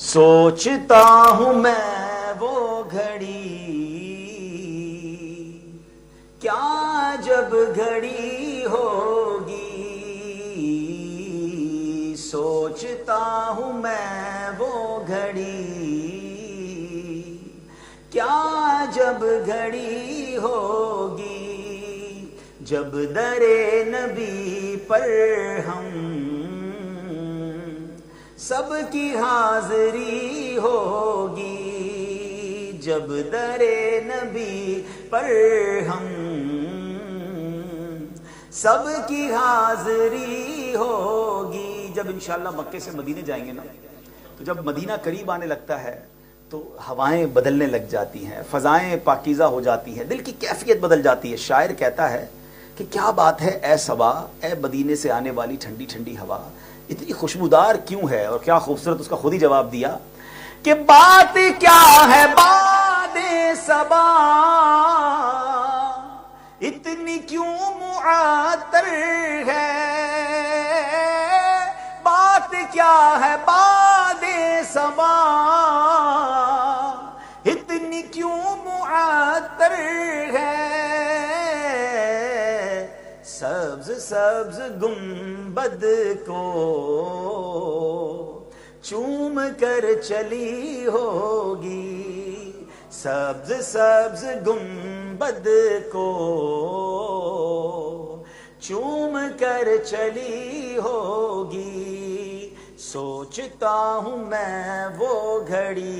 سوچتا ہوں میں وہ گھڑی کیا جب گھڑی ہوگی، سوچتا ہوں میں وہ گھڑی کیا جب گھڑی ہوگی، جب در نبی پر ہم سب کی حاضری ہوگی، جب در نبی پر ہم سب کی حاضری ہوگی۔ جب انشاءاللہ مکے سے مدینے جائیں گے نا، تو جب مدینہ قریب آنے لگتا ہے تو ہوائیں بدلنے لگ جاتی ہیں، فضائیں پاکیزہ ہو جاتی ہیں، دل کی کیفیت بدل جاتی ہے۔ شاعر کہتا ہے کہ کیا بات ہے اے صبا، اے مدینے سے آنے والی ٹھنڈی ٹھنڈی ہوا، اتنی خوشبودار کیوں ہے؟ اور کیا خوبصورت اس کا خود ہی جواب دیا کہ بات کیا ہے باد صبا، اتنی کیوں معطر ہے، بات کیا ہے باد صبا، اتنی کیوں معطر ہے، سبز سبز گنبد کو چوم کر چلی ہوگی، سبز سبز گنبد کو چوم کر چلی ہوگی، سوچتا ہوں میں وہ گھڑی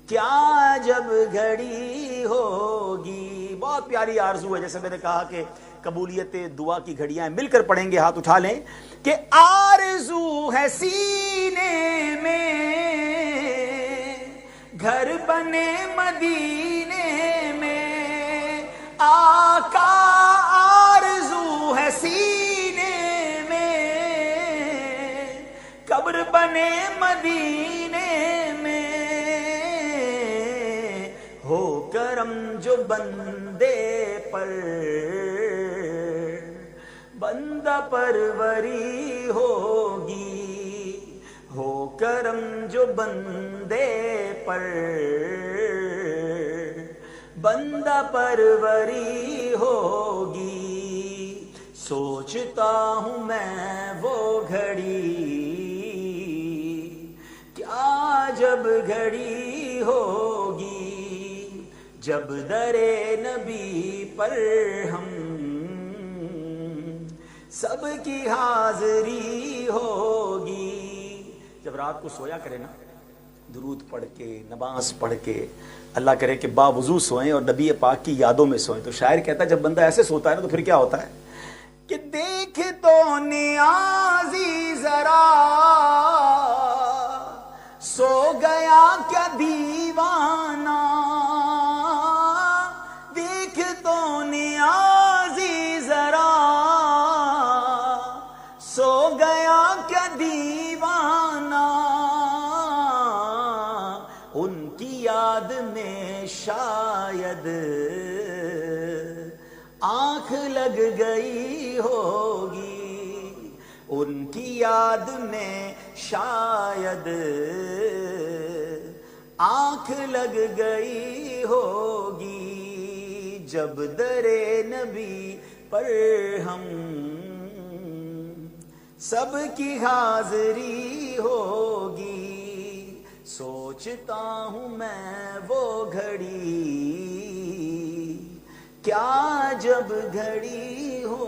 کیا جب گھڑی ہوگی۔ بہت پیاری آرزو ہے، جیسے میں نے کہا کہ قبولیت دعا کی گھڑیاں مل کر پڑھیں گے، ہاتھ اٹھا لیں کہ آرزو ہے سینے میں گھر بنے مدینے میں، آقا آرزو ہے سینے میں قبر بنے مدینے میں، ہو کرم جو بندے پر بندہ پروری ہوگی، ہو کرم جو بندے پر بندہ پروری ہوگی، سوچتا ہوں میں وہ گھڑی کیا جب گھڑی ہوگی، جب در نبی پر ہم سب کی حاضری ہوگی۔ جب رات کو سویا کرے نا، درود پڑھ کے نماز پڑھ کے، اللہ کرے کہ باوضو سوئیں اور نبی پاک کی یادوں میں سوئیں، تو شاعر کہتا ہے جب بندہ ایسے سوتا ہے نا تو پھر کیا ہوتا ہے کہ دیکھ تو نیازی ذرا سو گیا کیا دیوانہ، دیکھ تو نیازی ذرا سو گیا کیا دیوانہ، ان کی یاد میں شاید آنکھ لگ گئی ہوگی، ان کی یاد میں شاید آنکھ لگ گئی ہوگی، جب در نبی پر ہم سب کی حاضری ہوگی، سوچتا ہوں میں وہ گھڑی کیا جب گھڑی ہو